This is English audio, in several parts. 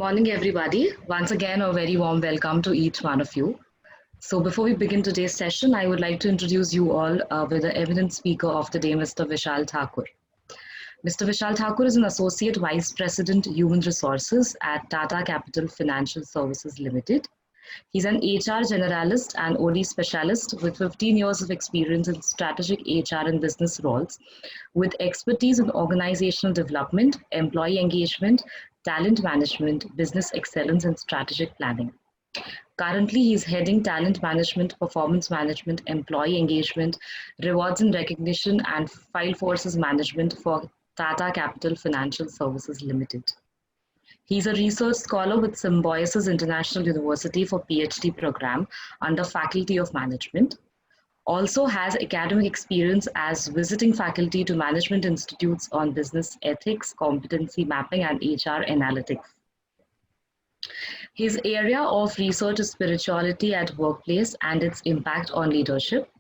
Morning, everybody. Once again, a very warm welcome to each one of you. So, before we begin today's session, I would like to introduce you all with the eminent speaker of the day, Mr. Vishal Thakur. Mr. Vishal Thakur is an Associate Vice President, Human Resources at Tata Capital Financial Services Limited. He's an HR generalist and OD specialist with 15 years of experience in strategic HR and business roles, with expertise in organizational development, employee engagement, talent management, business excellence, and strategic planning. Currently, he's heading talent management, performance management, employee engagement, rewards and recognition, and file forces management for Tata Capital Financial Services Limited. He's a research scholar with Symbiosis International University for PhD program under Faculty of Management. Also has academic experience as visiting faculty to management institutes on business ethics, competency mapping, and HR analytics. His area of research is spirituality at workplace and its impact on leadership.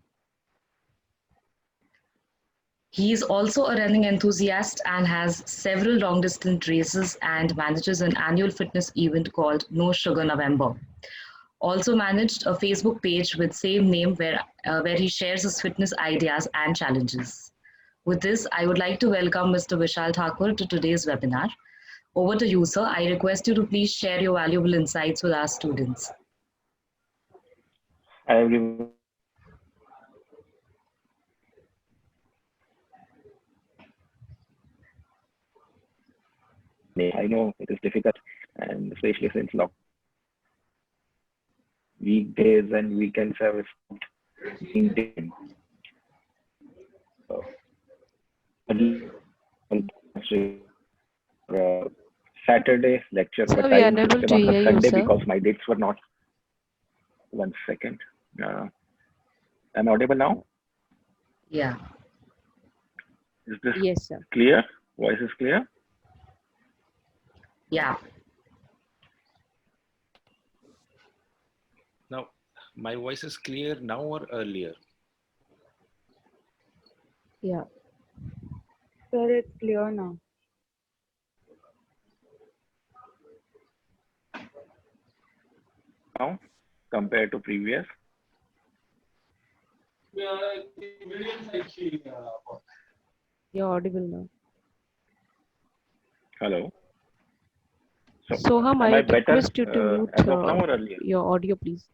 He is also a running enthusiast and has several long distance races and manages an annual fitness event called No Sugar November. Also managed a Facebook page with same name where he shares his fitness ideas and challenges. With this, I would like to welcome Mr. Vishal Thakur to today's webinar. Over to you, sir. I request you to please share your valuable insights with our students. Hi, everyone. I know it is difficult, and especially since weekdays and weekends have stopped being taken. Saturday lecture, Sir, but we I are unable insisted to on hear the you, Sunday sir. because my dates were not. One second. Am I audible now? Yeah. Is this Yes, sir. clear? Voice is clear? Yeah. Now, my voice is clear now or earlier? Yeah. Sir, it's clear now. Now, compared to previous? You're audible now. Hello. Soham, am I I better request you to mute as of now or earlier? your audio, please.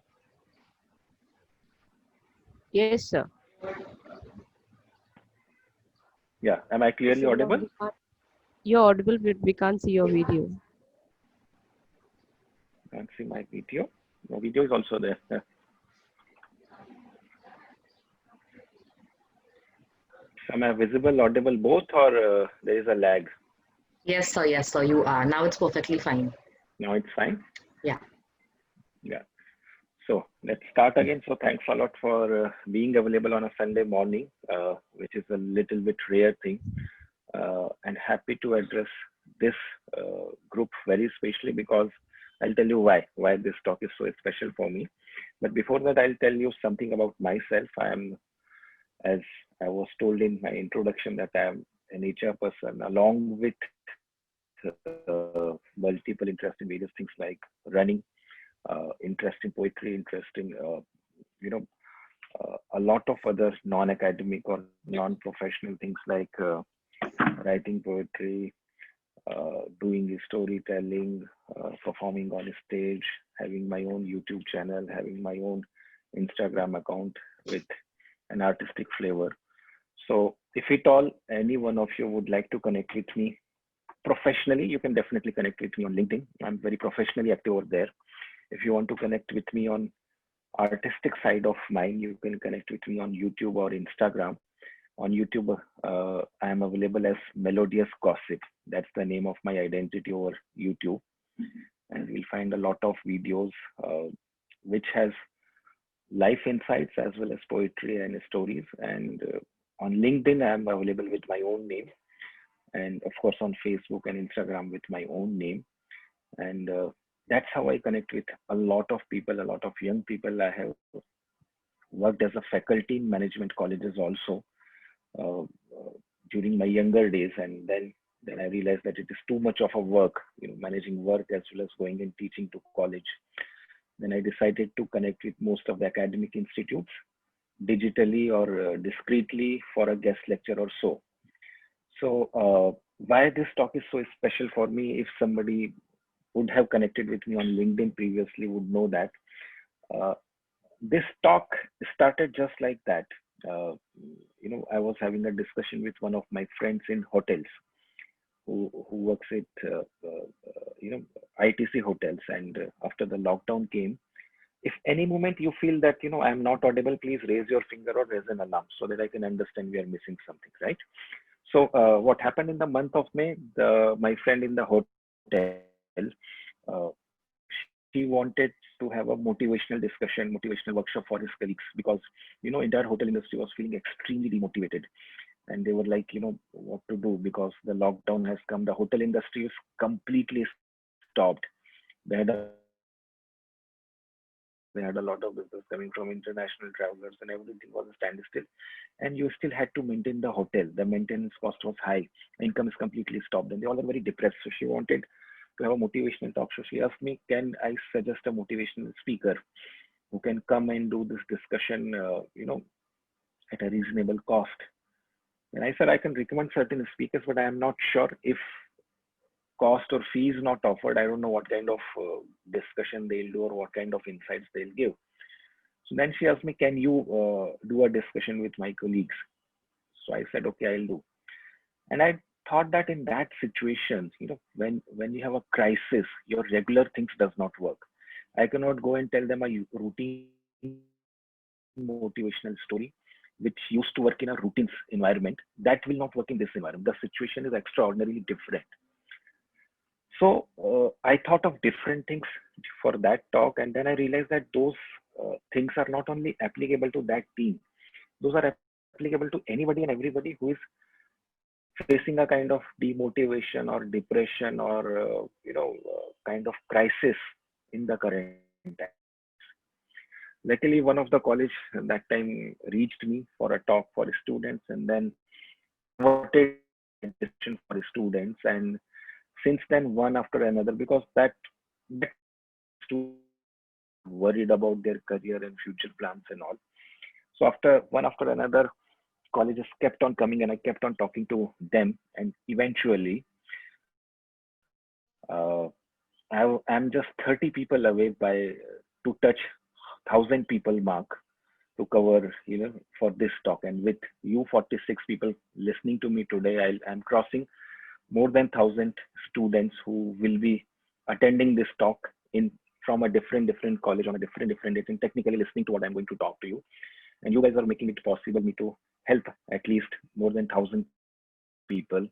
Yes, sir. Yeah. Am I clearly Soham, audible? you're audible, but we can't see your video. Can't see my video. The video is also there. Am I visible, audible both, or there is a lag? Yes, sir, you are. Now it's perfectly fine. Now it's fine? Yeah. Yeah. So let's start again. So thanks a lot for being available on a Sunday morning, which is a little bit rare thing. And happy to address this group very specially because I'll tell you why this talk is so special for me. But before that, I'll tell you something about myself. I am, as I was told in my introduction, that I am an HR person along with multiple interests in various things like running, interest in poetry, interest in, a lot of other non-academic or non-professional things like writing poetry, doing storytelling, performing on stage, having my own YouTube channel, having my own Instagram account with an artistic flavor. So if at all any one of you would like to connect with me professionally, you can definitely connect with me on LinkedIn. I'm very professionally active over there. If you want to connect with me on artistic side of mine, you can connect with me on YouTube or Instagram. On YouTube, I am available as Melodious Gossip. That's the name of my identity over YouTube. And you'll find a lot of videos which has life insights as well as poetry and stories. And on LinkedIn, I am available with my own name. And of course, on Facebook and Instagram with my own name. And that's how I connect with a lot of people, a lot of young people. I have worked as a faculty in management colleges also during my younger days, and then Then I realized that it is too much of a work, managing work as well as going and teaching to college. Then I decided to connect with most of the academic institutes digitally or discreetly for a guest lecture or so. So, why this talk is so special for me, if somebody would have connected with me on LinkedIn previously, would know that uh, this talk started just like that. Uh, I was having a discussion with one of my friends in hotels who works at ITC hotels, and after the lockdown came, if any moment you feel that I'm not audible, please raise your finger or raise an alarm so that I can understand we are missing something, right? So what happened in the month of May, my friend in the hotel, uh, she wanted to have a motivational discussion, motivational workshop for his colleagues, because entire hotel industry was feeling extremely demotivated, and they were like, what to do, because the lockdown has come. The hotel industry is completely stopped. They had a lot of business coming from international travelers, and everything was a standstill. And you still had to maintain the hotel. The maintenance cost was high. Income is completely stopped. And they all were very depressed. So she wanted to have a motivational talk. So she asked me, can I suggest a motivational speaker who can come and do this discussion, at a reasonable cost? And I said, I can recommend certain speakers, but I am not sure if cost or fee is not offered. I don't know what kind of discussion they'll do or what kind of insights they'll give. So then she asked me, can you do a discussion with my colleagues? So I said, okay, I'll do. And I thought that in that situation, when you have a crisis, your regular things does not work. I cannot go and tell them a routine motivational story which used to work in a routines environment. That will not work in this environment. The situation is extraordinarily different. So I thought of different things for that talk, and then I realized that those things are not only applicable to that team; those are applicable to anybody and everybody who is facing a kind of demotivation or depression or kind of crisis in the current times. Luckily, one of the college that time reached me for a talk for his students, and then converted that discussion for his students. And since then, one after another, because that time my students were very worried about their career and future plans and all. So after one after another, colleges kept on coming, and I kept on talking to them, and eventually, I'm just 30 people away to touch 1,000 people mark to cover, for this talk. And with you 46 people listening to me today, I'm crossing more than 1,000 students who will be attending this talk in from a different college on a different date, and technically listening to what I'm going to talk to you. And you guys are making it possible me to help at least more than 1,000 people.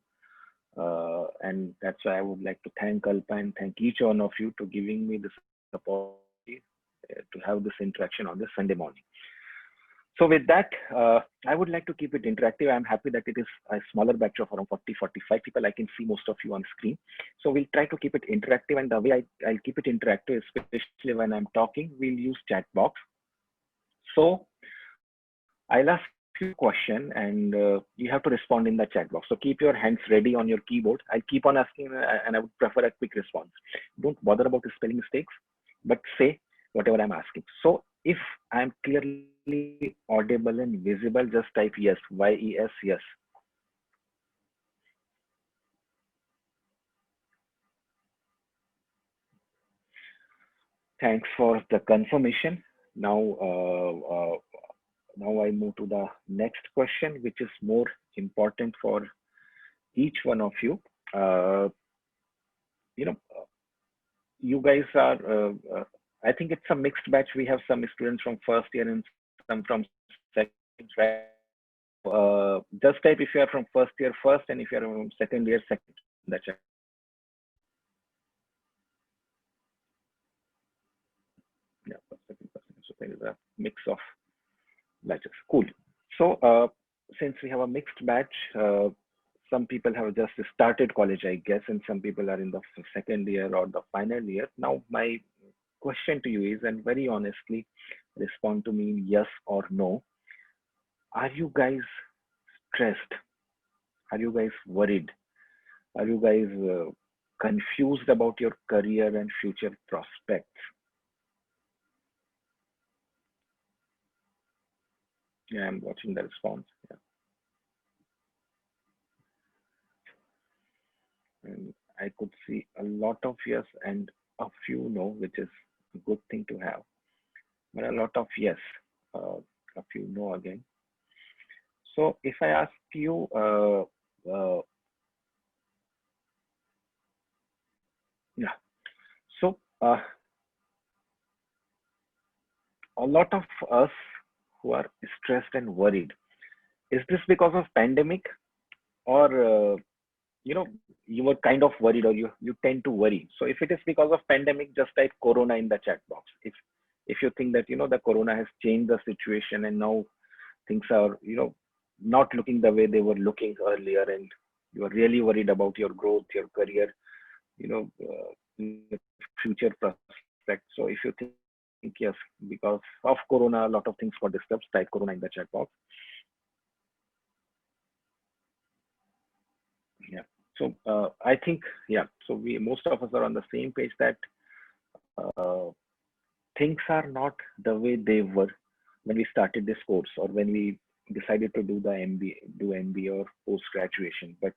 And that's why I would like to thank Kalpa and thank each one of you to giving me this opportunity to have this interaction on this Sunday morning. So with that, I would like to keep it interactive. I'm happy that it is a smaller batch of around 40, 45 people. I can see most of you on screen. So we'll try to keep it interactive. And the way I'll keep it interactive, especially when I'm talking, we'll use chat box. So I'll ask you a question, and you have to respond in the chat box. So keep your hands ready on your keyboard. I'll keep on asking, and I would prefer a quick response. Don't bother about the spelling mistakes, but say whatever I'm asking. So if I'm clearly audible and visible, just type yes, YES, yes. Thanks for the confirmation. Now, now I move to the next question, which is more important for each one of you. Uh, you know, you guys are, I think it's a mixed batch. We have some students from first year and some from second year, right? So just type if you are from first year first, and if you are from second year second. That's it. Yeah, first, second, first. So there is a mix of batches. Cool. So since we have a mixed batch, some people have just started college, I guess, and some people are in the second year or the final year. Now, my question to you is, and very honestly, respond to me yes or no. Are you guys stressed? Are you guys worried? Are you guys confused about your career and future prospects? Yeah, I'm watching the response. Yeah. And I could see a lot of yes and a few no, which is a good thing to have. But a lot of yes, a few no again. So if I ask you, yeah, so a lot of us who are stressed and worried, is this because of pandemic, or you know, you were kind of worried, or you tend to worry? So if it is because of pandemic, just type corona in the chat box. If you think that the corona has changed the situation and now things are not looking the way they were looking earlier, and you are really worried about your growth, your career, future prospects. So if you think yes, because of corona a lot of things got disturbed, type corona in the chat box. Yeah. So I think, yeah, so we most of us are on the same page that uh, things are not the way they were when we started this course, or when we decided to do the MBA or post graduation. But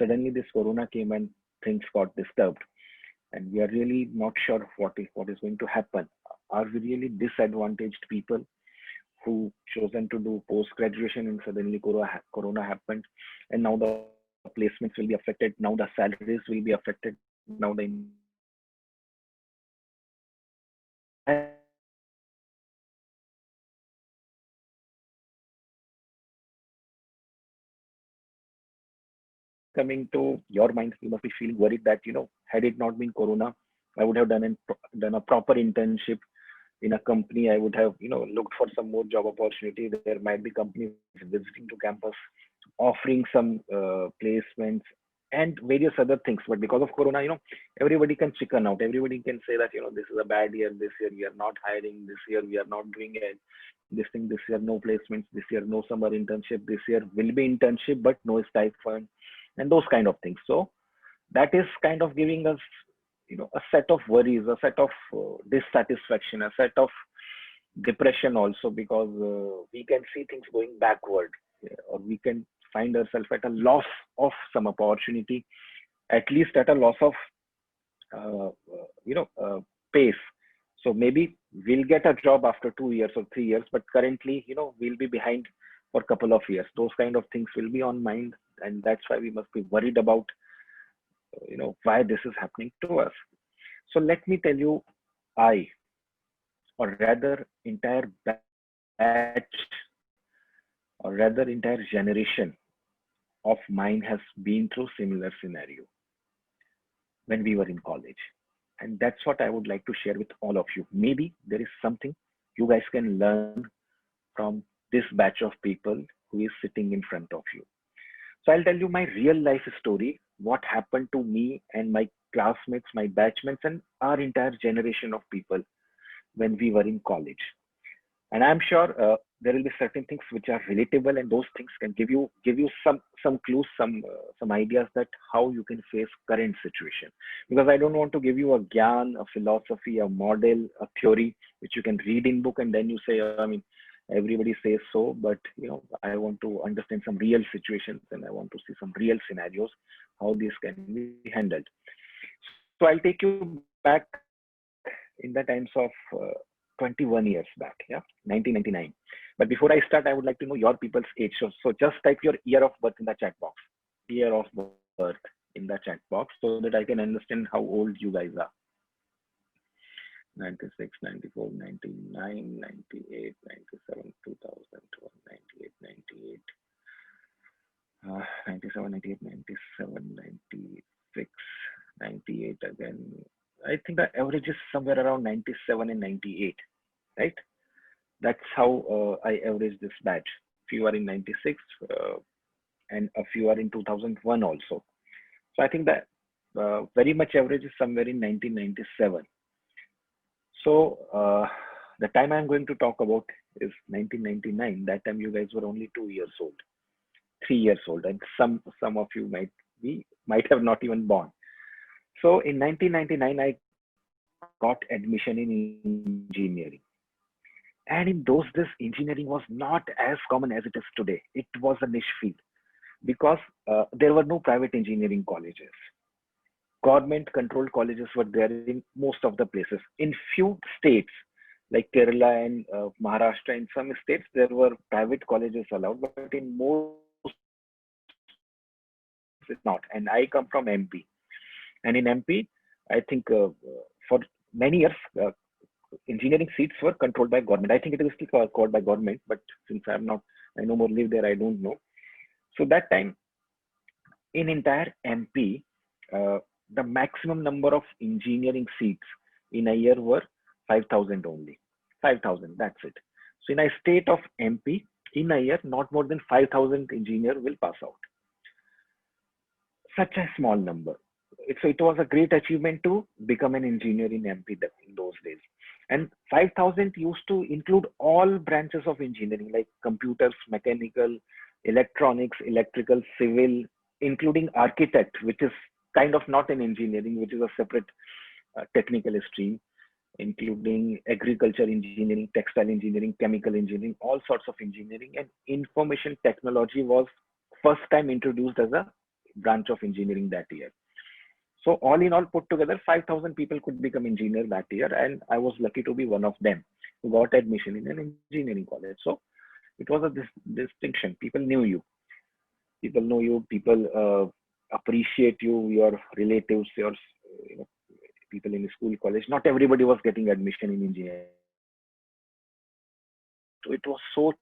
suddenly this corona came and things got disturbed, and we are really not sure what is going to happen. Are we really disadvantaged people who chosen to do post graduation, and suddenly corona happened, and now the placements will be affected, now the salaries will be affected, now the income will be affected? Why are we feeling worried about this? So what is coming to your mind? You must be feeling worried that, had it not been corona, I would have done a proper internship in a company. I would have looked for some more job opportunity. There might be companies visiting to campus, offering some placements and various other things. But because of corona, everybody can chicken out. Everybody can say that, this is a bad year. This year we are not hiring. This year we are not doing it. This year no placements. This year no summer internship. This year will be internship but no stipend, and those kind of things. So that is kind of giving us a set of worries, a set of dissatisfaction, a set of depression also, because we can see things going backward, or we can find ourselves at a loss of some opportunity, at least at a loss of uh, pace. So maybe we'll get a job after 2 years or 3 years, but currently we'll be behind for a couple of years. Those kind of things will be on mind, and that's why we must be worried about why this is happening to us. So let me tell you, I, or rather entire batch, or rather entire generation of mine has been through similar scenario when we were in college. And that's what I would like to share with all of you. Maybe there is something you guys can learn from this batch of people who is sitting in front of you. So I'll tell you my real life story, what happened to me and my classmates, my batchmates, and our entire generation of people when we were in college. And I'm sure there will be certain things which are relatable, and those things can give you some clues, some ideas that how you can face current situation. Because I don't want to give you a gyan, a philosophy, a model, a theory which you can read in book and then you say, I mean, everybody says so, but I want to understand some real situations, and I want to see some real scenarios how this can be handled. So I'll take you back in the times of 21 years back, yeah, 1999. But before I start, I would like to know your people's age. So just type your year of birth in the chat box. Year of birth in the chat box so that I can understand how old you guys are. 96, 94, 99, 98, 97, 2001, 98, 98, 97, 98, 97, 96, 98 again. I think the average is somewhere around 97 and 98, right? That's how I average this batch. Few are in 96, and a few are in 2001 also. So I think that very much average is somewhere in 1997. So the time I'm going to talk about is 1999. That time you guys were only 2 years old, 3 years old, and some of you might We might have not even born. So in 1999, I got admission in engineering. And in those days, engineering was not as common as it is today. It was a niche field because there were no private engineering colleges. Government controlled colleges were there in most of the places. In few states like Kerala and Maharashtra, in some states, there were private colleges allowed, but in most it's not. And I come from MP. And in MP, I think for many years, engineering seats were controlled by government. I think it is still called by government, but since I'm not, I no more live there, I don't know. So that time in entire MP, uh, the maximum number of engineering seats in a year were 5,000 only. 5,000, that's it. So in a state of MP, in a year, not more than 5,000 engineer will pass out. Such a small number. So it was a great achievement to become an engineer in MP in those days. And 5,000 used to include all branches of engineering like computers, mechanical, electronics, electrical, civil, including architect, which is kind of not an engineering, which is a separate technical stream, including agriculture engineering, textile engineering, chemical engineering, all sorts of engineering. And information technology was first time introduced as a branch of engineering that year. So all in all, put together, 5,000 people could become engineer that year, and I was lucky to be one of them who got admission in an engineering college. So it was a distinction. People knew you, people know you, people appreciate you, your relatives, your you know, people in school, college. Not everybody was getting admission in engineering. So it was so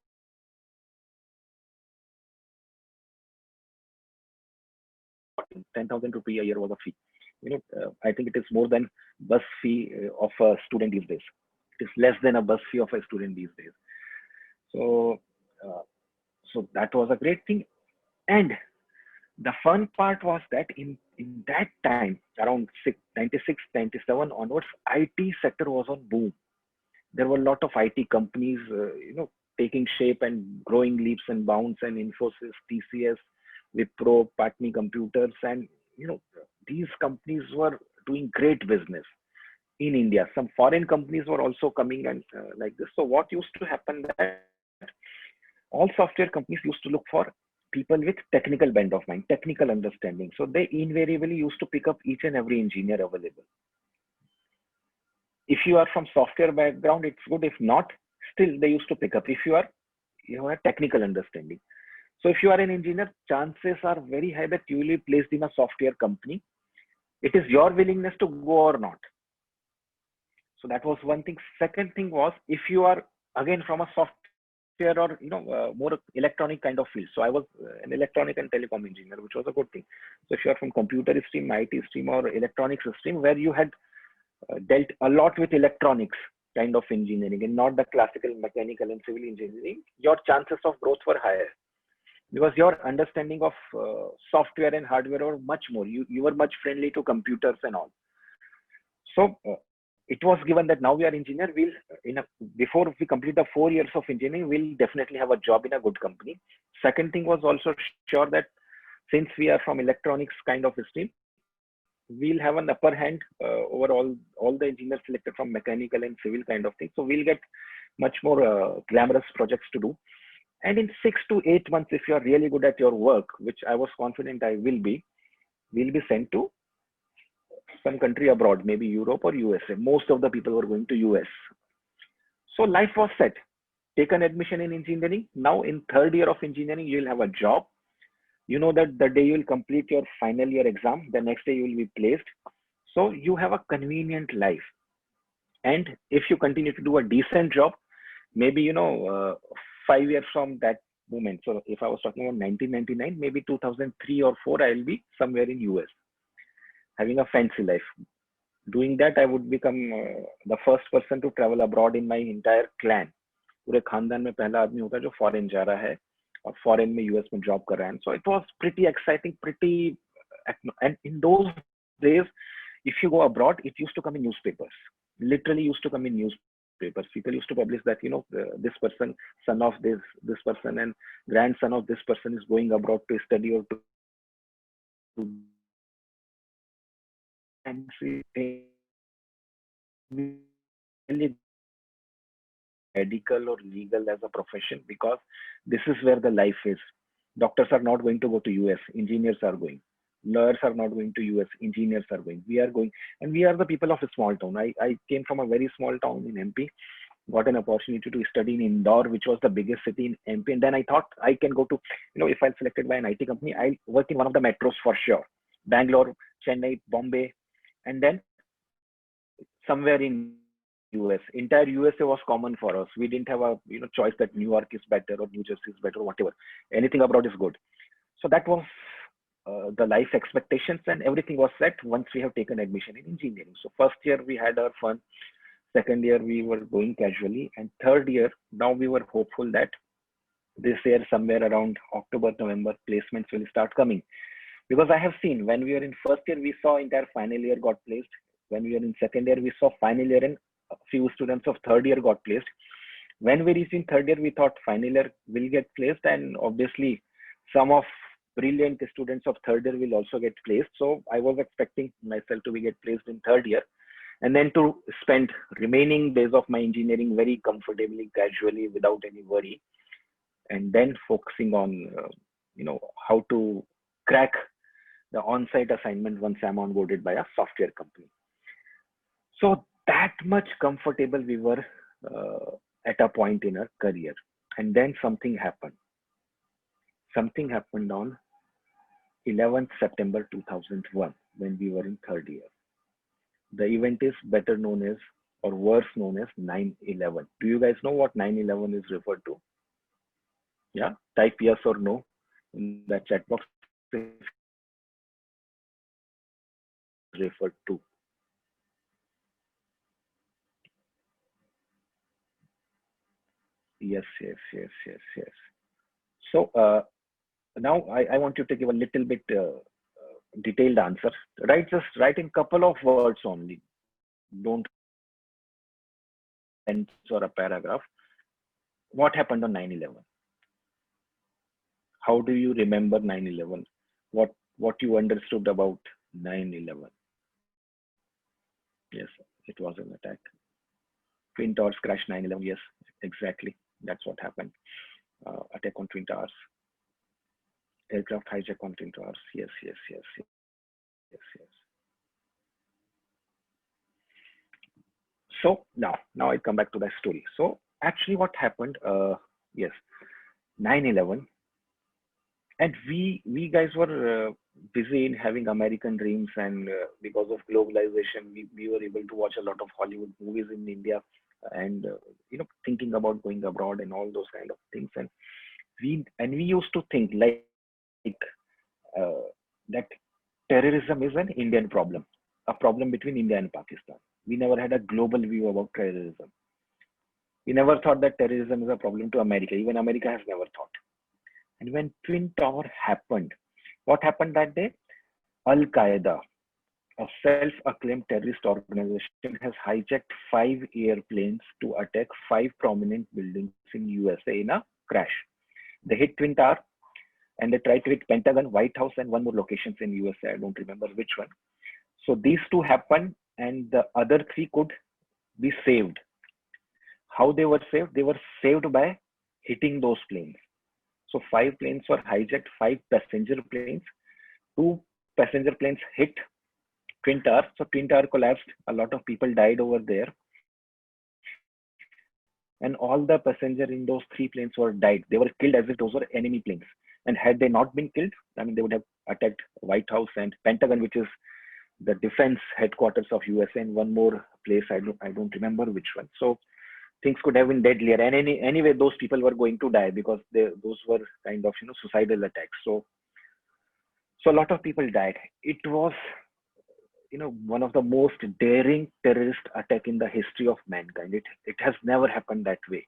10,000 rupee a year was a fee. I think it is more than bus fee of a student these days. It is less than a bus fee of a student these days. So, uh, so that was a great thing. And the fun part was that in that time, around 96, 97 onwards, IT sector was on boom. There were a lot of IT companies, taking shape and growing leaps and bounds, and Infosys, TCS, Wipro, Patni Computers, and you know these companies were doing great business in India. Some foreign companies were also coming and like this. So what used to happen that all software companies used to look for people with technical bent of mind, technical understanding. So they invariably used to pick up each and every engineer available. If you are from software background, it's good. If not, still they used to pick up. If you have a technical understanding. So if you are an engineer, chances are very high that you will be placed in a software company. It is your willingness to go or not. So that was one thing. Second thing was, if you are again from a software or more electronic kind of field. So I was an electronic and telecom engineer, which was a good thing. So if you are from computer stream, IT stream, or electronics stream, where you had dealt a lot with electronics kind of engineering and not the classical mechanical and civil engineering, your chances of growth were higher because your understanding of software and hardware were much more. You were much friendly to computers and all. So it was given that now we are engineer. Before we complete the 4 years of engineering, we'll definitely have a job in a good company. Second thing was also sure that since we are from electronics kind of stream, we'll have an upper hand over all the engineers selected from mechanical and civil kind of thing. So we'll get much more glamorous projects to do. And in 6 to 8 months, if you are really good at your work, which I was confident I will be, we'll be sent to some country abroad, maybe Europe or USA. Most of the people were going to US. So life was set. Take an admission in engineering. Now in third year of engineering, you'll have a job. You know that the day you'll complete your final year exam, the next day you will be placed. So you have a convenient life. And if you continue to do a decent job, maybe 5 years from that moment. So if I was talking about 1999, maybe 2003 or 4, I'll be somewhere in US, having a fancy life. Doing that, I would become the first person to travel abroad in my entire clan. पूरे खानदान में पहला आदमी होता है जो foreign जा रहा है और फॉरेन में यूएस में जॉब कर रहा है. So it was pretty exciting, and in those days, if you go abroad, it used to come in newspapers. Literally used to come in newspapers. People used to publish that this person, son of this person, and grandson of this person is going abroad to study or to and really medical or legal as a profession, because this is where the life is. Doctors are not going to go to US, engineers are going. Lawyers are not going to US, engineers are going. We are going, and we are the people of a small town. I came from a very small town in MP, got an opportunity to study in Indore, which was the biggest city in MP. And then I thought I can go to, if I'm selected by an IT company, I'll work in one of the metros for sure. Bangalore, Chennai, Bombay, and then somewhere in US. Entire USA was common for us. We didn't have a choice that New York is better or New Jersey is better or whatever. Anything abroad is good. So that was the life expectations, and everything was set once we have taken admission in engineering. So first year we had our fun. Second year we were going casually, and third year now we were hopeful that this year somewhere around October, November placements will start coming. Because I have seen when we were in first year, we saw entire final year got placed. When we were in second year, we saw final year and a few students of third year got placed. When we reached in third year, we thought final year will get placed, and obviously some of brilliant students of third year will also get placed. So I was expecting myself to be get placed in third year, and then to spend remaining days of my engineering very comfortably, casually, without any worry, and then focusing on how to crack the on-site assignment once I'm onboarded by a software company. So that much comfortable we were at a point in our career. And then something happened. Something happened on 11th September 2001 when we were in third year. The event is better known as, or worse known as, 9/11. Do you guys know what 9/11 is referred to? Yeah, type yes or no in the chat box if referred to. Yes, yes, yes, yes, yes. So now I want you to give a little bit detailed answer. Just write in couple of words only. Don't sentence or a paragraph. What happened on 9/11? How do you remember 9/11? What you understood about 9/11? Yes, it was an attack. Twin Towers crash 9/11. Yes, exactly. That's what happened. Attack on Twin Towers. Aircraft hijack on Twin Towers. Yes, yes, yes, yes, yes, yes. So now I come back to the story. So actually what happened, yes, 9/11, and we guys were busy in having American dreams, and because of globalization, we were able to watch a lot of Hollywood movies in India, and thinking about going abroad and all those kind of things. And we used to think like that terrorism is an Indian problem, a problem between India and Pakistan. We never had a global view about terrorism. We never thought that terrorism is a problem to America. Even America has never thought. And when Twin Tower happened, what happened that day? Al Qaeda, a self-acclaimed terrorist organization, has hijacked 5 airplanes to attack 5 prominent buildings in USA in a crash. They hit Twin Tower, and they tried to hit Pentagon, White House, and one more locations in USA. I don't remember which one. So these two happened, and the other 3 could be saved. How they were saved? They were saved by hitting those planes. So 5 planes were hijacked, 5 passenger planes. 2 passenger planes hit Twin Tower. So Twin Tower collapsed. A lot of people died over there. And all the passengers in those 3 planes were died. They were killed as if those were enemy planes. And had they not been killed, I mean, they would have attacked White House and Pentagon, which is the defense headquarters of USA, and one more place. I don't remember which one. So things could have been deadlier. And anyway, those people were going to die because those were kind of suicidal attacks. So a lot of people died. It was one of the most daring terrorist attack in the history of mankind. It has never happened that way.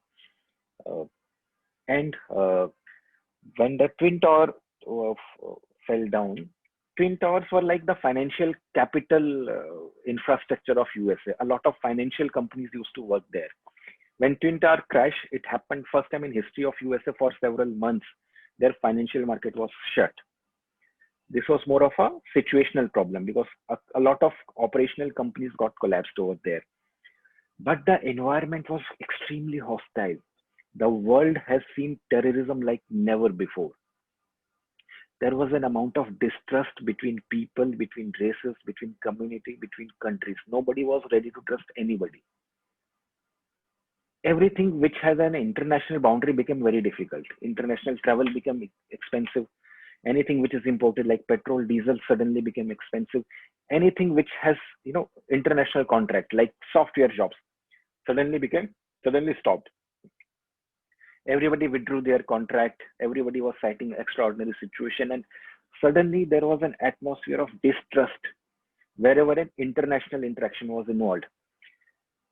And when the Twin Tower fell down, Twin Towers were like the financial capital infrastructure of USA. A lot of financial companies used to work there. When Twin Tower crashed, it happened first time in history of USA. For several months, their financial market was shut. This was more of a situational problem because a lot of operational companies got collapsed over there. But the environment was extremely hostile. The world has seen terrorism like never before. There was an amount of distrust between people, between races, between community, between countries. Nobody was ready to trust anybody. Everything which has an international boundary became very difficult. International travel became expensive. Anything which is imported like petrol, diesel suddenly became expensive. Anything which has, international contract like software jobs suddenly stopped. Everybody withdrew their contract. Everybody was citing extraordinary situation, and suddenly there was an atmosphere of distrust wherever an international interaction was involved.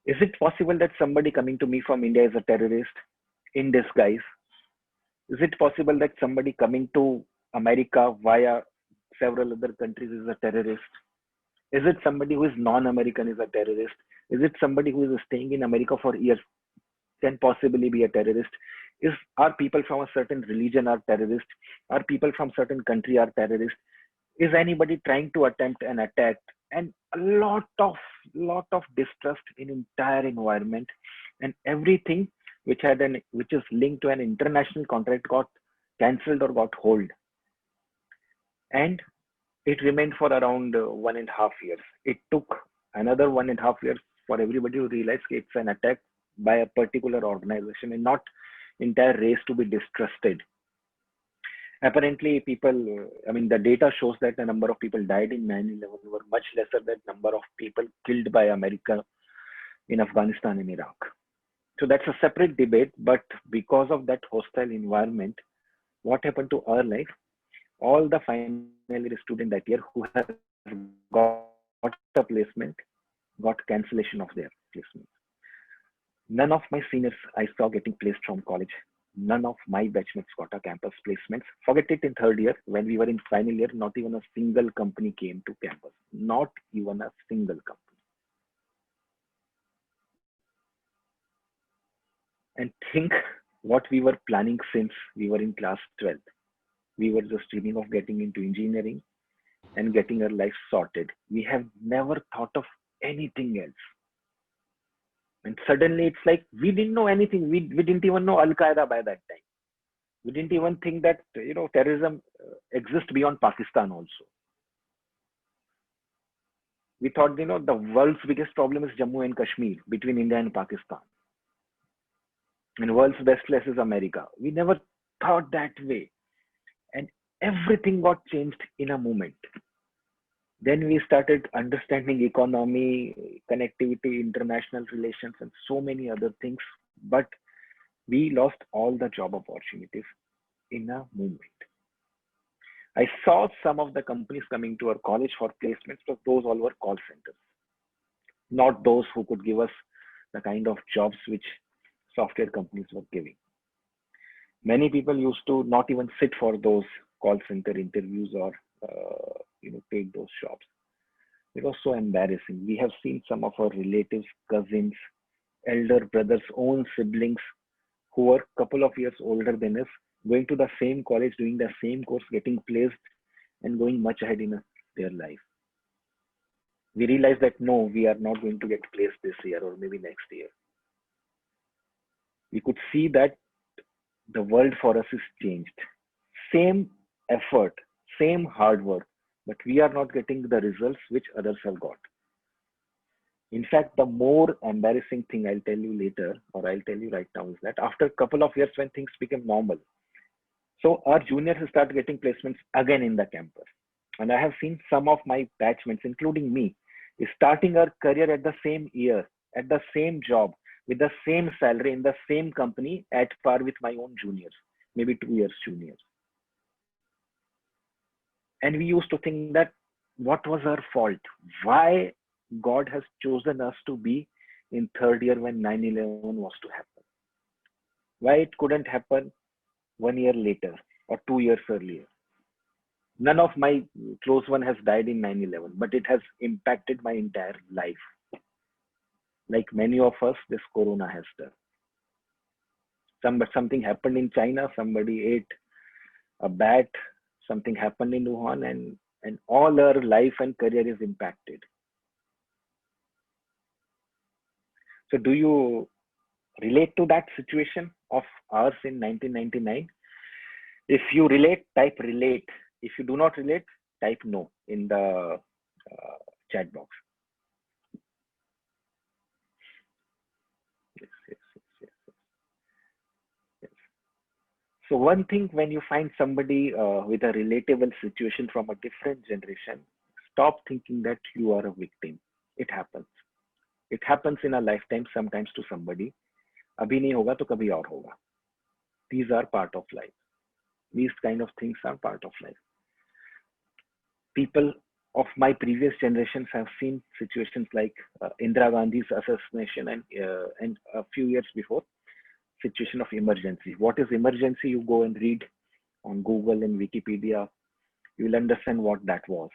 Is it possible that somebody coming to me from India is a terrorist in disguise? Is it possible that somebody coming to America via several other countries is a terrorist? Is it somebody who is non-American is a terrorist? Is it somebody who is staying in America for years can possibly be a terrorist? Are people from a certain religion are terrorists? Are people from certain country are terrorists? Is anybody trying to attempt an attack? And a lot of distrust in entire environment, and everything which is linked to an international contract got cancelled or got hold, and it remained for around 1.5 years. It took another 1.5 years for everybody to realize it's an attack by a particular organization and not entire race to be distrusted. Apparently, the data shows that the number of people died in 9/11 were much lesser than number of people killed by America in Afghanistan and Iraq. So that's a separate debate, but because of that hostile environment, what happened to our life? All the final year students that year who have got a placement got cancellation of their placement. None of my seniors I saw getting placed from college. None of my batchmates got a campus placements. Forget it in third year. When we were in final year, not even a single company came to campus. Not even a single company. And think what we were planning since we were in class 12th. We were just dreaming of getting into engineering and getting our life sorted. We have never thought of anything else. And suddenly it's like we didn't know anything. We didn't even know Al Qaeda by that time. We didn't even think that terrorism exists beyond Pakistan also. We thought the world's biggest problem is Jammu and Kashmir between India and Pakistan. And world's best place is America. We never thought that way. And everything got changed in a moment. Then we started understanding economy, connectivity, international relations, and so many other things. But we lost all the job opportunities in a moment. I saw some of the companies coming to our college for placements, but those all were call centers, not those who could give us the kind of jobs which software companies were giving. Many people used to not even sit for those call center interviews or take those jobs. It was so embarrassing. We have seen some of our relatives, cousins, elder brothers, own siblings who were a couple of years older than us, going to the same college, doing the same course, getting placed, and going much ahead in their life. We realized that no, we are not going to get placed this year or maybe next year. We could see that the world for us is changed. Same effort, same hard work, but we are not getting the results which others have got. In fact, the more embarrassing thing I'll tell you later, or I'll tell you right now, is that after a couple of years when things became normal, so our juniors start getting placements again in the campus. And I have seen some of my batchmates, including me, starting our career at the same year, at the same job, with the same salary in the same company at par with my own juniors, maybe 2 years juniors. And we used to think that what was our fault? Why God has chosen us to be in third year when 9/11 was to happen? Why it couldn't happen 1 year later or 2 years earlier? None of my close one has died in 9/11, but it has impacted my entire life. Like many of us, this corona has done. Something happened in China. Somebody ate a bat. Something happened in Wuhan, and all her life and career is impacted. So, do you relate to that situation of ours in 1999? If you relate, type relate. If you do not relate, type no in the chat box. Yes, yes, yes, yes, yes. So one thing, when you find somebody with a relatable situation from a different generation, stop thinking that you are a victim. It happens. It happens in a lifetime sometimes to somebody. अभी नहीं होगा तो कभी और होगा. These are part of life. These kind of things are part of life. People of my previous generations have seen situations like Indira Gandhi's assassination and a few years before, situation of emergency. What is emergency? You go and read on Google and Wikipedia. You will understand what that was.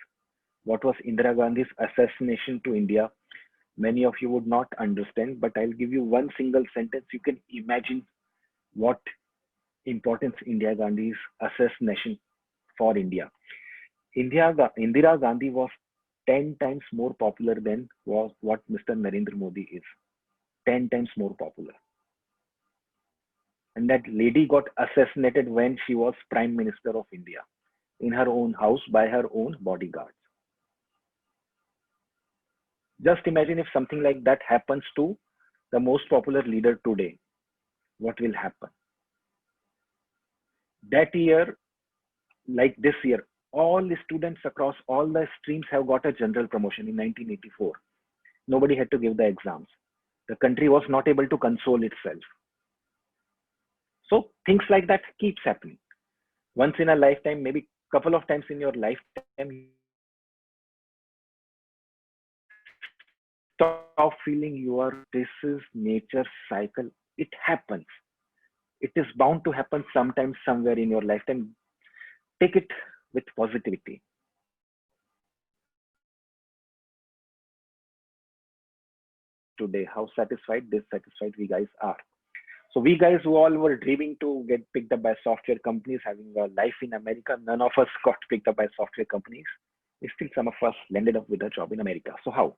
What was Indira Gandhi's assassination to India? Many of you would not understand, but I'll give you one single sentence. You can imagine what importance Indira Gandhi's assassination for India. Indira Gandhi was 10 times more popular than was what Mr. Narendra Modi is. 10 times more popular. And that lady got assassinated when she was Prime Minister of India, in her own house by her own bodyguards. Just imagine if something like that happens to the most popular leader today. What will happen? That year, like this year, all the students across all the streams have got a general promotion in 1984. Nobody had to give the exams. The country was not able to console itself. So things like that keeps happening. Once in a lifetime, maybe couple of times in your lifetime, stop feeling you are, this is nature cycle. It happens. It is bound to happen sometime, somewhere in your lifetime. Take it with positivity. Today, how satisfied, dissatisfied we guys are. So we guys who all were dreaming to get picked up by software companies, having a life in America, none of us got picked up by software companies. Still, some of us landed up with a job in America. So how?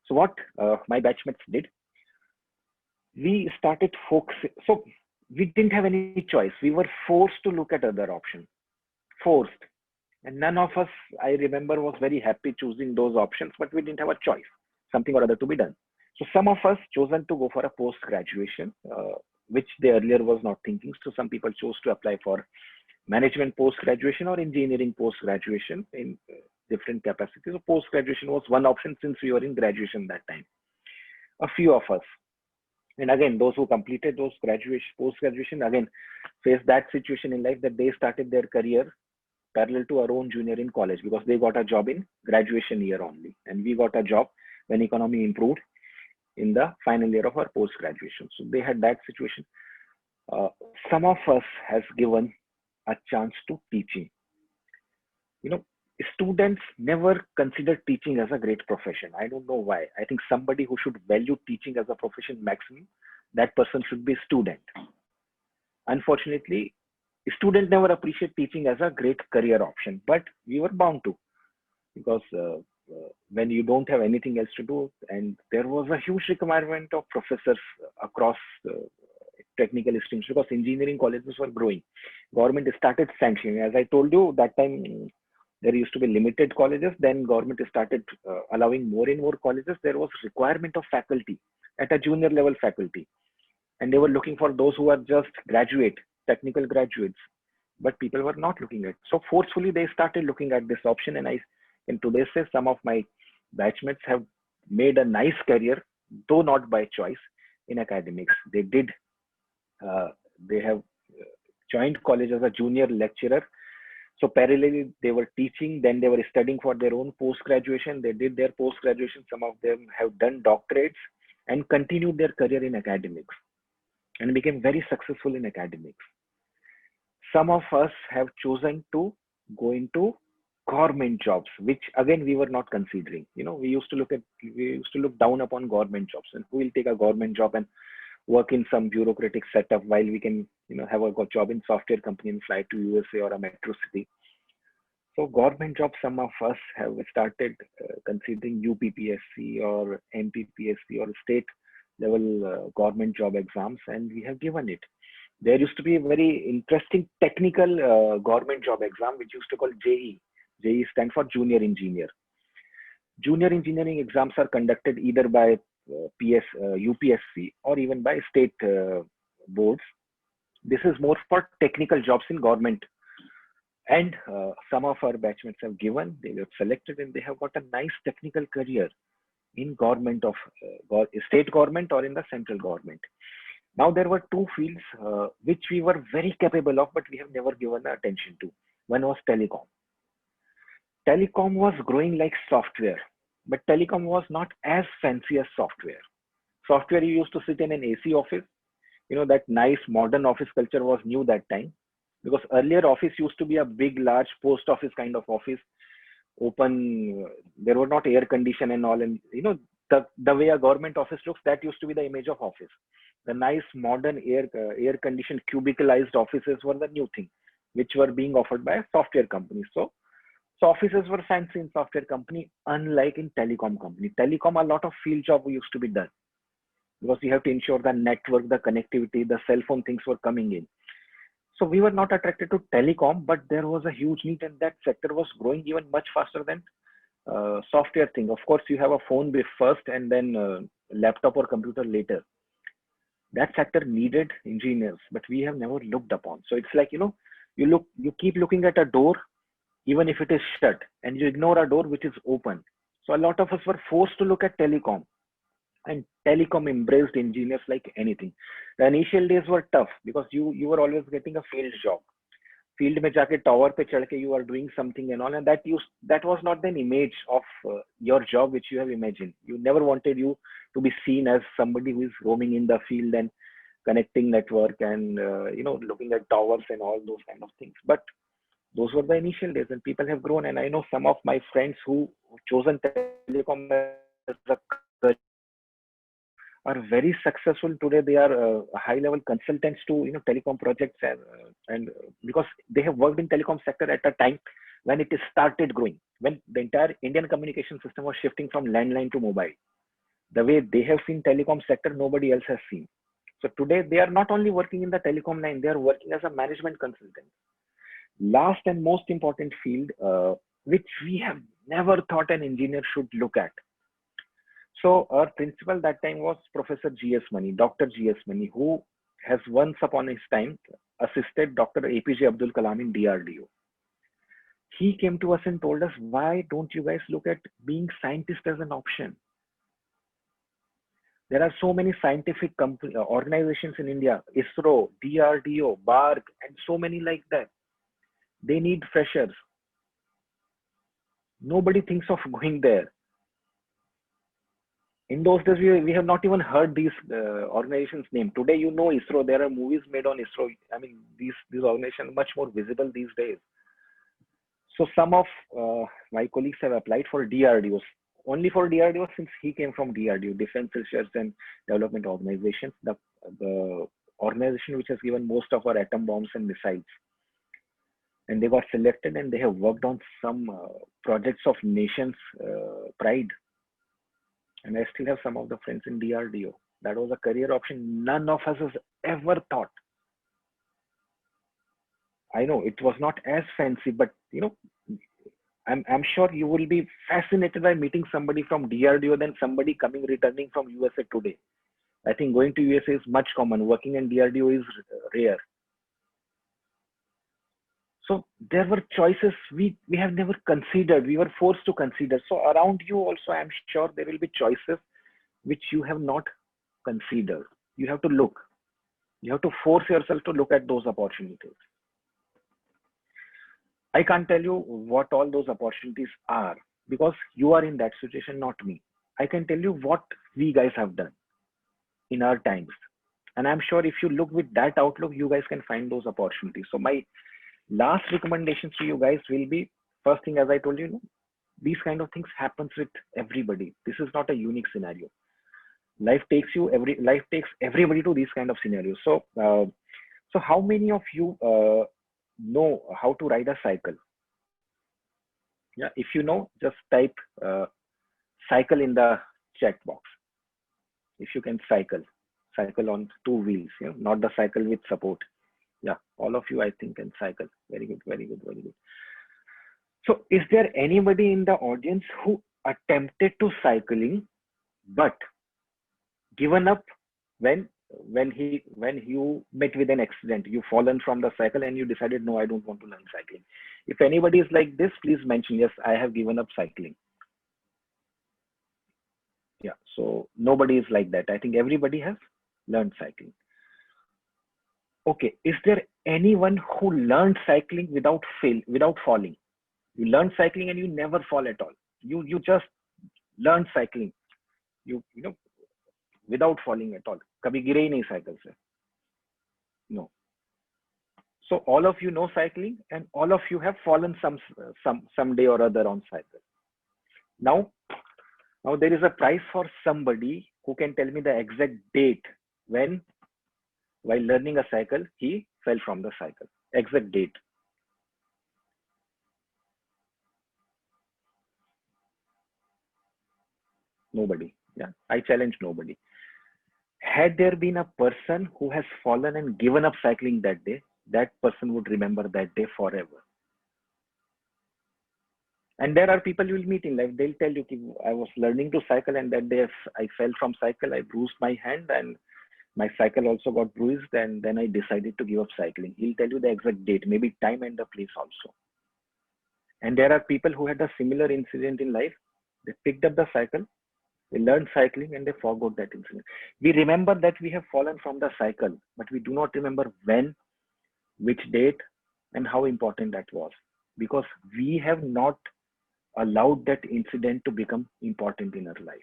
So what my batchmates did, we started focusing. So we didn't have any choice. We were forced to look at other options. Forced. And none of us, I remember, was very happy choosing those options, but we didn't have a choice. Something or other to be done. So some of us chosen to go for a post-graduation, which they earlier was not thinking. So some people chose to apply for management post-graduation or engineering post-graduation in different capacities. So post-graduation was one option since we were in graduation that time. A few of us. And again, those who completed those post-graduation, again, faced that situation in life that they started their career parallel to our own junior in college because they got a job in graduation year only. And we got a job when economy improved in the final year of our post-graduation. So they had that situation. Some of us has given a chance to teaching. You know, students never consider teaching as a great profession. I don't know why. I think somebody who should value teaching as a profession maximum, that person should be a student. Unfortunately, students never appreciate teaching as a great career option, but we were bound to, because when you don't have anything else to do, and there was a huge requirement of professors across technical streams because engineering colleges were growing. Government started sanctioning. As I told you, that time there used to be limited colleges. Then government started allowing more and more colleges. There was requirement of faculty at a junior level faculty. And they were looking for those who are just graduate, technical graduates. But people were not looking at. So forcefully, they started looking at this option. And I can today say some of my batchmates have made a nice career, though not by choice, in academics. They have joined college as a junior lecturer. So parallelly, they were teaching, then they were studying for their own post-graduation. They did their post-graduation. Some of them have done doctorates and continued their career in academics and became very successful in academics. Some of us have chosen to go into government jobs, which again we were not considering. You know, we used to look down upon government jobs, and who will take a government job and work in some bureaucratic setup while we can, have a job in software company and fly to USA or a metro city. So government jobs, some of us have started considering UPPSC or MPPSC or state level government job exams, and we have given it. There used to be a very interesting technical government job exam, which used to call JE. JE stands for Junior Engineer. Junior engineering exams are conducted either by UPSC or even by state boards. This is more for technical jobs in government, and some of our batchmates have given, they were selected, and they have got a nice technical career in government of state government or in the central government. Now there were two fields which we were very capable of, but we have never given attention to. One was telecom. Telecom was growing like software, but telecom was not as fancy as software. Software, you used to sit in an AC office. You know, that nice modern office culture was new that time, because earlier office used to be a big, large post office kind of office, open. There were not air condition and all, and you know the way a government office looks, that used to be the image of office. The nice modern air conditioned cubicleized offices were the new thing, which were being offered by software companies. So offices were fancy in software company, unlike in telecom company. Telecom, a lot of field job used to be done, because we have to ensure the network, the connectivity, the cell phone things were coming in. So we were not attracted to telecom, but there was a huge need, and that sector was growing even much faster than software thing. Of course, you have a phone first and then laptop or computer later. That sector needed engineers, but we have never looked upon. So it's like, you keep looking at a door, even if it is shut, and you ignore a door which is open. So a lot of us were forced to look at telecom, and telecom embraced engineers like anything. The initial days were tough because you were always getting a field job. Field में जाके tower पे चढ़ के you are doing something and all, and that was not an image of your job which you have imagined. You never wanted you to be seen as somebody who is roaming in the field and connecting network and looking at towers and all those kind of things. But those were the initial days, and people have grown. And I know some of my friends who chosen telecom as a career are very successful today. They are high level consultants to telecom projects, and because they have worked in telecom sector at a time when it started growing, when the entire Indian communication system was shifting from landline to mobile. The way they have seen telecom sector, nobody else has seen. So today they are not only working in the telecom line, they are working as a management consultant. Last and most important field, which we have never thought an engineer should look at. So our principal that time was Professor G.S. Mani, Dr. G.S. Mani, who has once upon his time assisted Dr. APJ Abdul Kalam in DRDO. He came to us and told us, why don't you guys look at being scientist as an option? There are so many scientific organizations in India, ISRO, DRDO, BARC, and so many like that. They need freshers. Nobody thinks of going there. In those days, we have not even heard these organizations' name. Today, you know ISRO. There are movies made on ISRO. I mean, these organizations are much more visible these days. So some of my colleagues have applied for DRDOs. Only for DRDO, since he came from DRDO, Defense Research and Development Organization, the organization which has given most of our atom bombs and missiles. And they got selected, and they have worked on some projects of nation's pride. And I still have some of the friends in DRDO. That was a career option none of us has ever thought. I know it was not as fancy, but I'm sure you will be fascinated by meeting somebody from DRDO than somebody returning from USA today. I think going to USA is much common. Working in DRDO is rare. So there were choices we have never considered. We were forced to consider. So around you also, I'm sure there will be choices which you have not considered. You have to look. You have to force yourself to look at those opportunities. I can't tell you what all those opportunities are, because you are in that situation, not me. I can tell you what we guys have done in our times. And I'm sure if you look with that outlook, you guys can find those opportunities. So my last recommendations to you guys will be, first thing, as I told you, these kind of things happens with everybody. This is not a unique scenario. Life takes everybody to these kind of scenarios. So how many of you know how to ride a cycle? Yeah, if you know, just type cycle in the chat box. If you can cycle on two wheels, not the cycle with support. Yeah, all of you, I think, can cycle. Very good, very good, very good. So, is there anybody in the audience who attempted to cycling but given up when when you met with an accident? You fallen from the cycle and you decided, no, I don't want to learn cycling. If anybody is like this, please mention, yes, I have given up cycling. Yeah, so nobody is like that. I think everybody has learned cycling. Okay, is there anyone who learned cycling without falling? You learned cycling and you never fall at all. You just learned cycling. You know without falling at all. कभी गिरे ही नहीं cycle से. No. So all of you know cycling, and all of you have fallen some day or other on cycle. Now there is a prize for somebody who can tell me the exact date when, while learning a cycle, he fell from the cycle. Exact date. Nobody. Yeah, I challenge nobody. Had there been a person who has fallen and given up cycling that day, that person would remember that day forever. And there are people you will meet in life, they'll tell you, I was learning to cycle and that day I fell from cycle, I bruised my hand and my cycle also got bruised, and then I decided to give up cycling. He'll tell you the exact date, maybe time and the place also. And there are people who had a similar incident in life. They picked up the cycle, they learned cycling, and they forgot that incident. We remember that we have fallen from the cycle, but we do not remember when, which date, and how important that was, because we have not allowed that incident to become important in our life.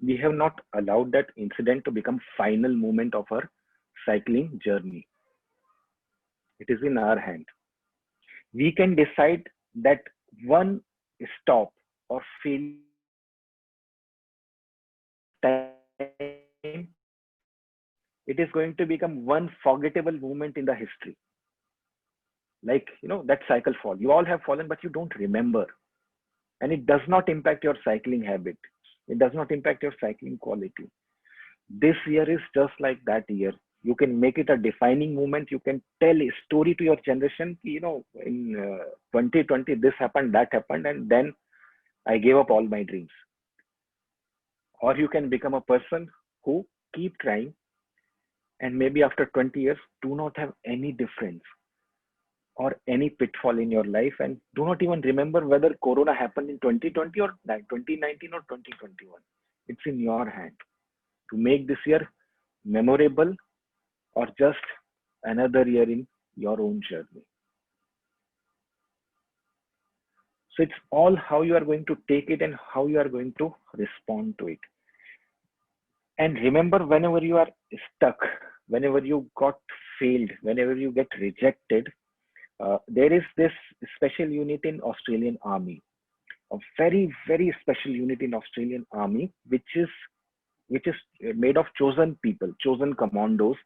We have not allowed that incident to become final moment of our cycling journey. It is in our hand. We can decide that one stop or failure time, it is going to become one forgettable moment in the history. Like, that cycle fall. You all have fallen, but you don't remember. And it does not impact your cycling habit. It does not impact your cycling quality. This year is just like that year. You can make it a defining moment. You can tell a story to your generation. In 2020, this happened, that happened, and then I gave up all my dreams. Or you can become a person who keep trying, and maybe after 20 years, do not have any difference or any pitfall in your life, and do not even remember whether Corona happened in 2020 or 2019 or 2021. It's in your hand to make this year memorable or just another year in your own journey. So it's all how you are going to take it and how you are going to respond to it. And remember, whenever you are stuck, whenever you got failed, whenever you get rejected, there is this special unit in Australian Army, a very, very special unit in Australian Army, which is made of chosen people, chosen commandos.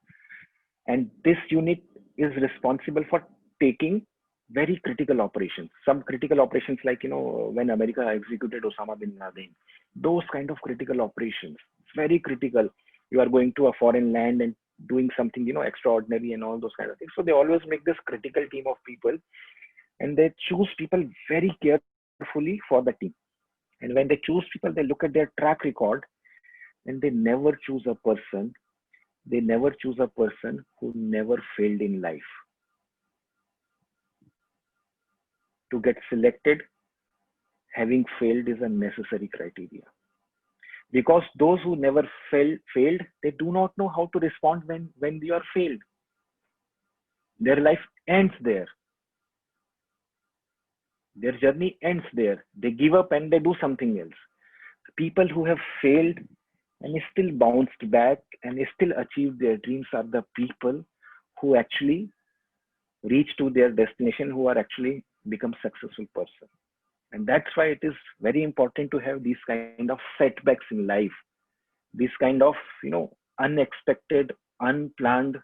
And this unit is responsible for taking very critical operations. Some critical operations like, when America executed Osama bin Laden, those kind of critical operations, very critical. You are going to a foreign land and doing something, extraordinary and all those kind of things. So they always make this critical team of people, and they choose people very carefully for the team. And when they choose people, they look at their track record, and they never choose a person who never failed in life. To get selected, having failed is a necessary criteria. Because those who never failed, they do not know how to respond when they are failed. Their life ends there. Their journey ends there. They give up and they do something else. People who have failed and still bounced back and still achieved their dreams are the people who actually reach to their destination, who are actually become successful person. And that's why it is very important to have these kind of setbacks in life, these kind of unexpected, unplanned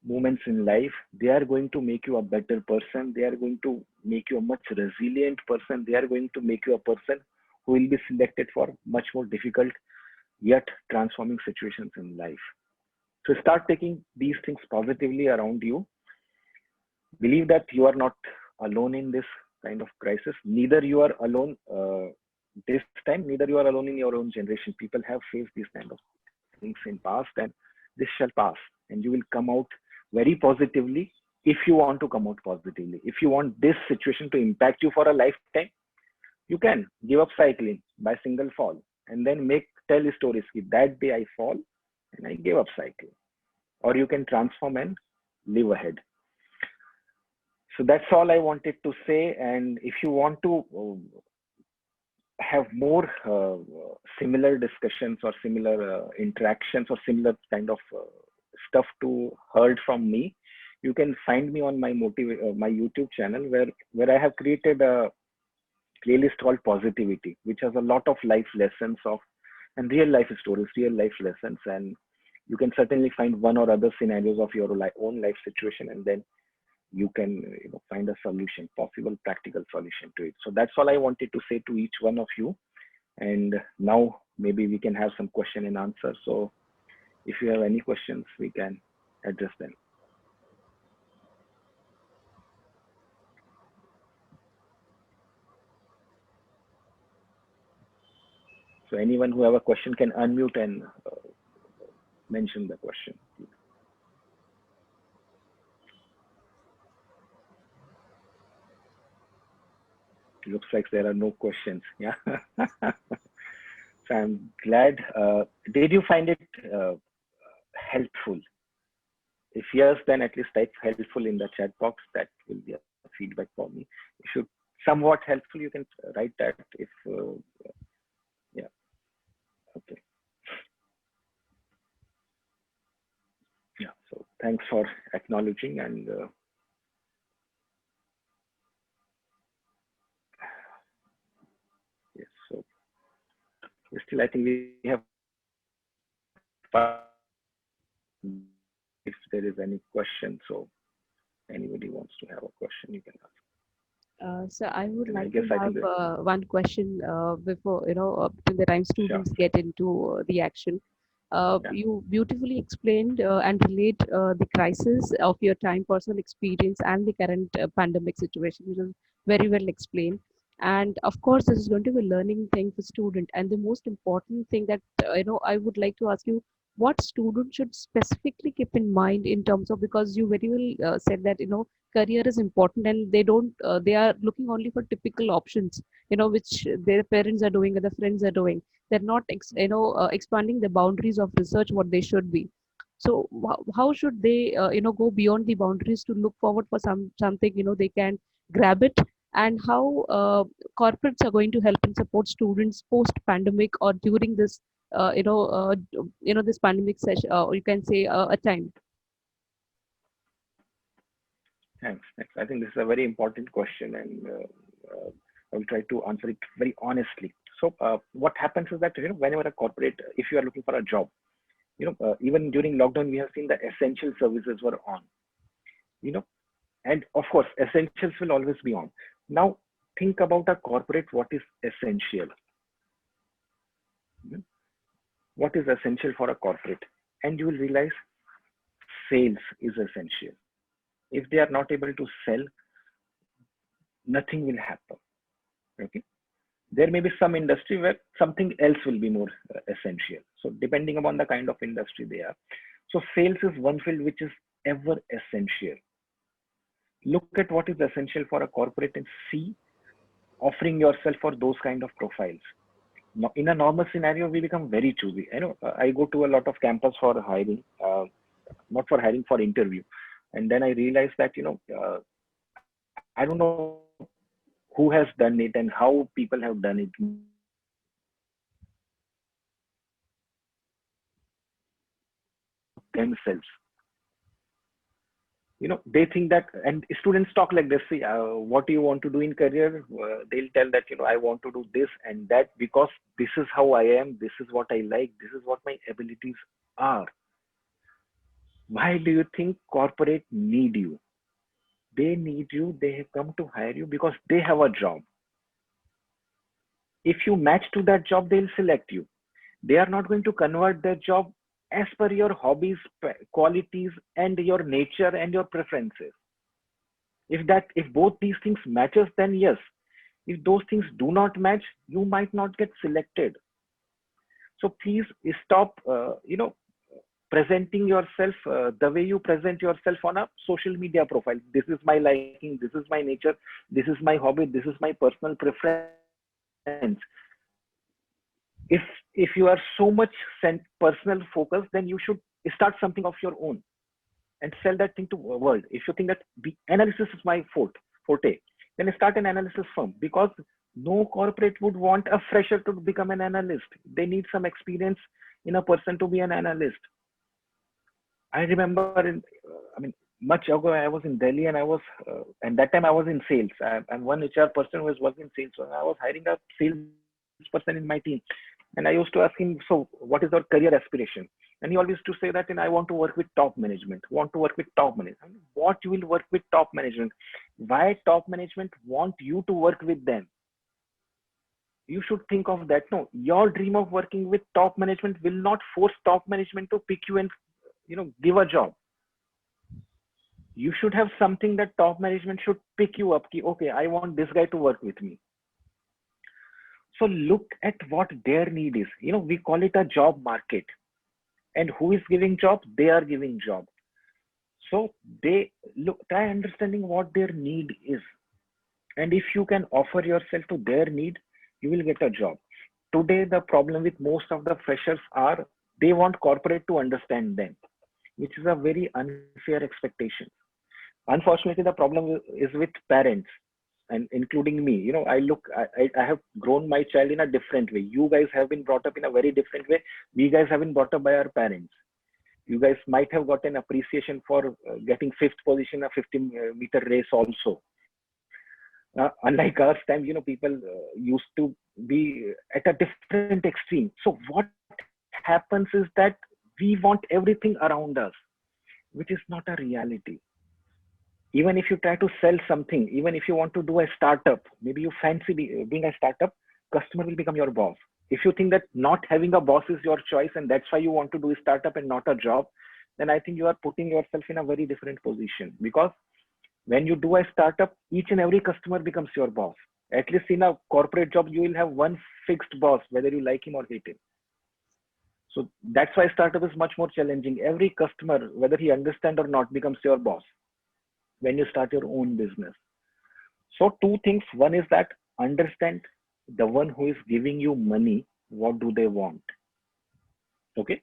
moments in life, they are going to make you a better person. They are going to make you a much resilient person. They are going to make you a person who will be selected for much more difficult yet transforming situations in life. So start taking these things positively around you. Believe that you are not alone in this kind of crisis. Neither you are alone this time, neither you are alone in your own generation. People have faced these kind of things in past, and this shall pass, and you will come out very positively. If you want to come out positively, if you want this situation to impact you for a lifetime, you can give up cycling by single fall, and then make tell stories. That day I fall and I gave up cycling, or you can transform and live ahead. So that's all I wanted to say. And if you want to have more similar discussions or similar interactions or similar kind of stuff to heard from me, you can find me on my YouTube channel, where I have created a playlist called Positivity, which has a lot of life lessons of and real life stories, real life lessons, and you can certainly find one or other scenarios of your own life situation, and then you can find a solution, possible practical solution to it. So that's all I wanted to say to each one of you. And now maybe we can have some question and answer. So if you have any questions, we can address them. So anyone who have a question can unmute and mention the question. Looks like there are no questions. Yeah. So I'm glad. Did you find it helpful? If yes, then at least type helpful in the chat box. That will be a feedback for me. If you somewhat helpful, you can write that. If yeah, okay. Yeah. So thanks for acknowledging, and yes. So still, I think we have. If there is any question, so anybody wants to have a question, you can ask. So I would And I like guess to I have think that one question before, till the time sure. students get into the action. Yeah. You beautifully explained and relate the crisis of your time, personal experience, and the current pandemic situation, which is very well explained. And of course, this is going to be a learning thing for student. And the most important thing that I would like to ask you, what student should specifically keep in mind in terms of, because you very well said that career is important, and they are looking only for typical options, which their parents are doing or their friends are doing. They're not expanding the boundaries of research what they should be. So how should they go beyond the boundaries to look forward for something they can grab it? And how corporates are going to help and support students post pandemic or during this this pandemic session, or you can say a time. Thanks. Thanks. I think this is a very important question, and I will try to answer it very honestly. So, what happens is that whenever a corporate, if you are looking for a job, even during lockdown, we have seen the essential services were on. You know, and of course, essentials will always be on. Now, think about a corporate. What is essential? Mhm. What is essential for a corporate? And you will realize sales is essential. If they are not able to sell, nothing will happen. Okay. There may be some industry where something else will be more essential. So depending upon the kind of industry they are. So sales is one field which is ever essential. Look at what is essential for a corporate and see offering yourself for those kind of profiles. Now, in a normal scenario, we become very choosy. I know I go to a lot of campus for hiring, not for hiring, for interview. And then I realize that, I don't know who has done it and how people have done it. Themselves, they think that, and students talk like this. See, what do you want to do in career? They'll tell that, I want to do this and that because this is how I am. This is what I like. This is what my abilities are. Why do you think corporate need you? They need you, they have come to hire you because they have a job. If you match to that job, they'll select you. They are not going to convert their job as per your hobbies, qualities, and your nature and your preferences. If both these things matches, then yes. If those things do not match, you might not get selected. So please stop, presenting yourself the way you present yourself on a social media profile. This is my liking, this is my nature, this is my hobby, this is my personal preference. If you are so much personal focused, then you should start something of your own and sell that thing to world. If you think that the analysis is my forte, then start an analysis firm, because no corporate would want a fresher to become an analyst. They need some experience in a person to be an analyst. I remember much ago, I was in Delhi, and and that time I was in sales. I'm one HR person who was working in sales. So I was hiring a salesperson in my team. And I used to ask him, so what is your career aspiration? And he always used to say that, I want to work with top management, want to work with top management. What you will work with top management? Why top management want you to work with them? You should think of that. No, your dream of working with top management will not force top management to pick you and give a job. You should have something that top management should pick you up. Okay, I want this guy to work with me. So look at what their need is. We call it a job market. And who is giving job? They are giving job. So they try understanding what their need is. And if you can offer yourself to their need, you will get a job. Today, the problem with most of the freshers are they want corporate to understand them, which is a very unfair expectation. Unfortunately, the problem is with parents, and including me. I have grown my child in a different way. You guys have been brought up in a very different way. We guys have been brought up by our parents. You guys might have gotten appreciation for getting fifth position a 50-meter race also. Unlike our time, people used to be at a different extreme. So what happens is that we want everything around us, which is not a reality. Even if you try to sell something, even if you want to do a startup, maybe you fancy being a startup, customer will become your boss. If you think that not having a boss is your choice and that's why you want to do a startup and not a job, then I think you are putting yourself in a very different position. Because when you do a startup, each and every customer becomes your boss. At least in a corporate job, you will have one fixed boss, whether you like him or hate him. So that's why startup is much more challenging. Every customer, whether he understands or not, becomes your boss when you start your own business. So two things. One is that understand the one who is giving you money, what do they want? Okay.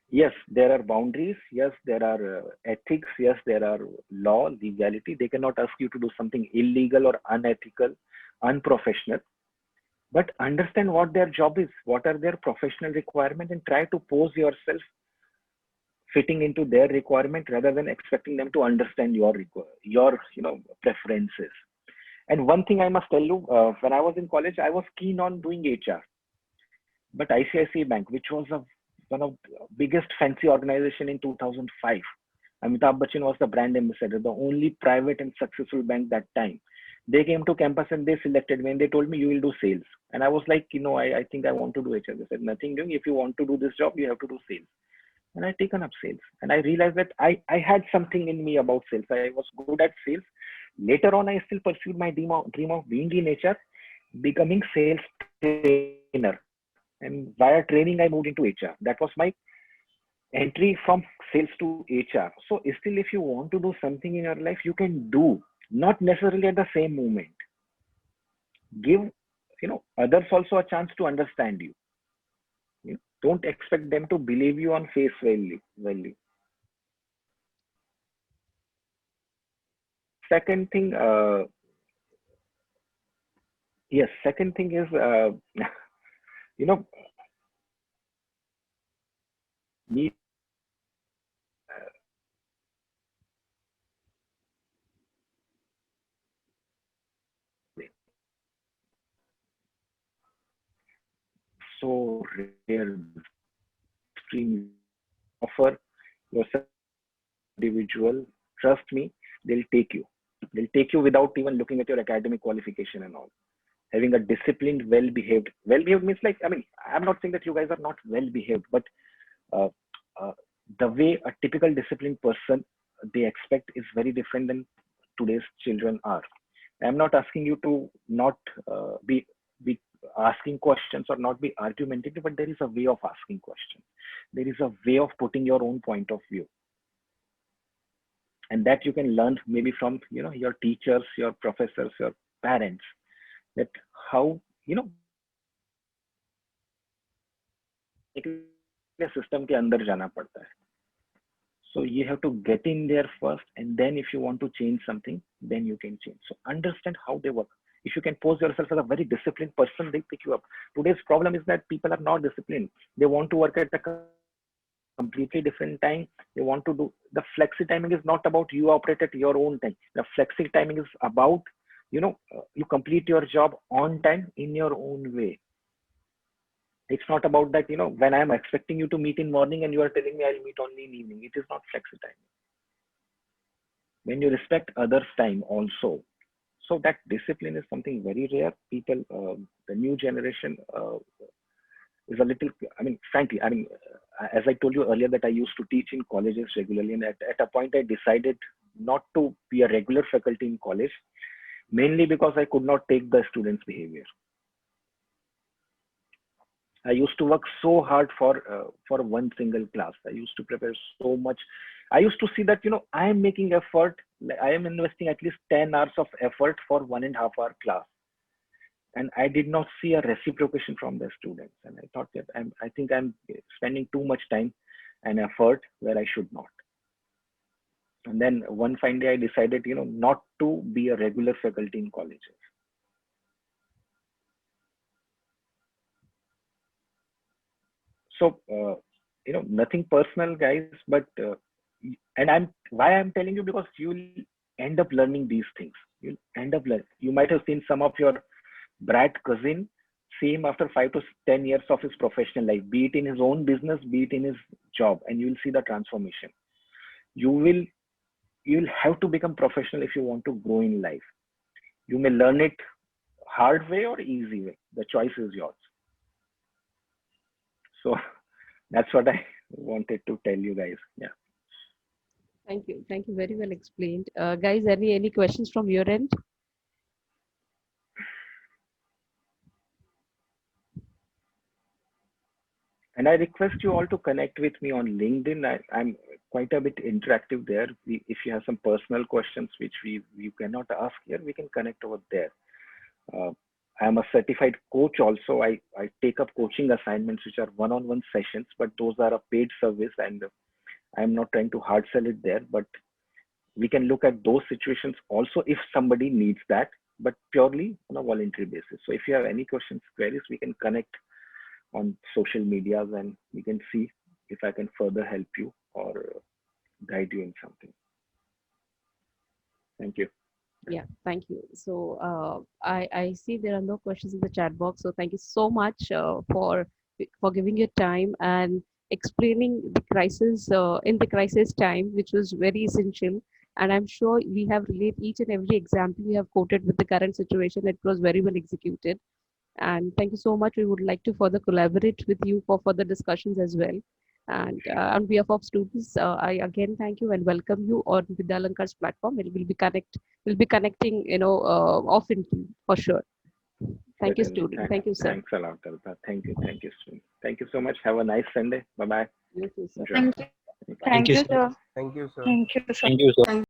Yes, there are boundaries. Yes, there are ethics. Yes, there are law, legality. They cannot ask you to do something illegal or unethical, unprofessional. But understand what their job is, what are their professional requirements, and try to pose yourself fitting into their requirement rather than expecting them to understand your preferences. And one thing I must tell you, when I was in college, I was keen on doing HR. But ICICI Bank, which was one of the biggest fancy organization in 2005, Amitabh Bachchan was the brand ambassador, the only private and successful bank that time. They came to campus and they selected me and they told me you will do sales. And I was like, I think I want to do HR. They said, nothing doing. If you want to do this job, you have to do sales. And I taken up sales. And I realized that I had something in me about sales. I was good at sales. Later on, I still pursued my dream of being in HR, becoming sales trainer. And via training, I moved into HR. That was my entry from sales to HR. So still, if you want to do something in your life, you can do, not necessarily at the same moment. Give others also a chance to understand you. Don't expect them to believe you on face value. Second thing, yes, second thing is, you know, need so rare, extreme offer yourself individual, trust me, they'll take you. They'll take you without even looking at your academic qualification and all. Having a disciplined, well-behaved means like, I mean, I'm not saying that you guys are not well-behaved, but uh, uh, the way a typical disciplined person they expect is very different than today's children are. I'm not asking you to not be asking questions or not be argumentative, but there is a way of asking questions. There is a way of putting your own point of view, and that you can learn maybe from your teachers, your professors, your parents. That how system के अंदर जाना पड़ता है. So you have to get in there first, and then if you want to change something, then you can change. So understand how they work. If you can pose yourself as a very disciplined person, they pick you up. Today's problem is that people are not disciplined. They want to work at a completely different time. They want to do the flexi timing is not about you operate at your own time. The flexi timing is about you complete your job on time in your own way. It's not about that, when I'm expecting you to meet in morning and you are telling me I'll meet only in evening. It is not flexi timing. When you respect others' time also. So that discipline is something very rare. People, the new generation is a little, frankly, as I told you earlier that I used to teach in colleges regularly. And at a point I decided not to be a regular faculty in college, mainly because I could not take the students' behavior. I used to work so hard for one single class. I used to prepare so much. I used to see that I am making effort. I am investing at least 10 hours of effort for 1.5 hour class, and I did not see a reciprocation from the students. And I thought that I think I'm spending too much time and effort where I should not. And then one fine day I decided not to be a regular faculty in colleges. So nothing personal, guys, but and why I'm telling you, because you'll end up learning these things. You'll end up learning. You might have seen some of your brat cousin same after 5 to 10 years of his professional life, be it in his own business, be it in his job, and you will see the transformation. You'll have to become professional if you want to grow in life. You may learn it hard way or easy way. The choice is yours. So that's what I wanted to tell you guys. Yeah. Thank you. Thank you. Very well explained. Guys, any questions from your end? And I request you all to connect with me on LinkedIn. I'm quite a bit interactive there. If you have some personal questions which you cannot ask here, we can connect over there. I am a certified coach also. I take up coaching assignments which are one-on-one sessions, but those are a paid service, and I'm not trying to hard sell it there, but we can look at those situations also if somebody needs that, but purely on a voluntary basis. So if you have any questions, queries, we can connect on social medias and we can see if I can further help you or guide you in something. Thank you. Yeah, thank you. So I see there are no questions in the chat box. So thank you so much for giving your time and explaining the crisis in the crisis time, which was very essential. And I'm sure we have related each and every example we have quoted with the current situation. It was very well executed. And thank you so much. We would like to further collaborate with you for further discussions as well. And on behalf of students, I again thank you and welcome you on Vidyalankar's platform. We'll be connecting, often for sure. Thank you, student. Thank you, sir. Thanks a lot, Tata. Thank you, student. Thank you so much. Have a nice Sunday. Bye bye. You too, sir. Thank you. Thank you, Thank you, sir. sir. Thank you, sir. Thank you, sir. Thank you, sir.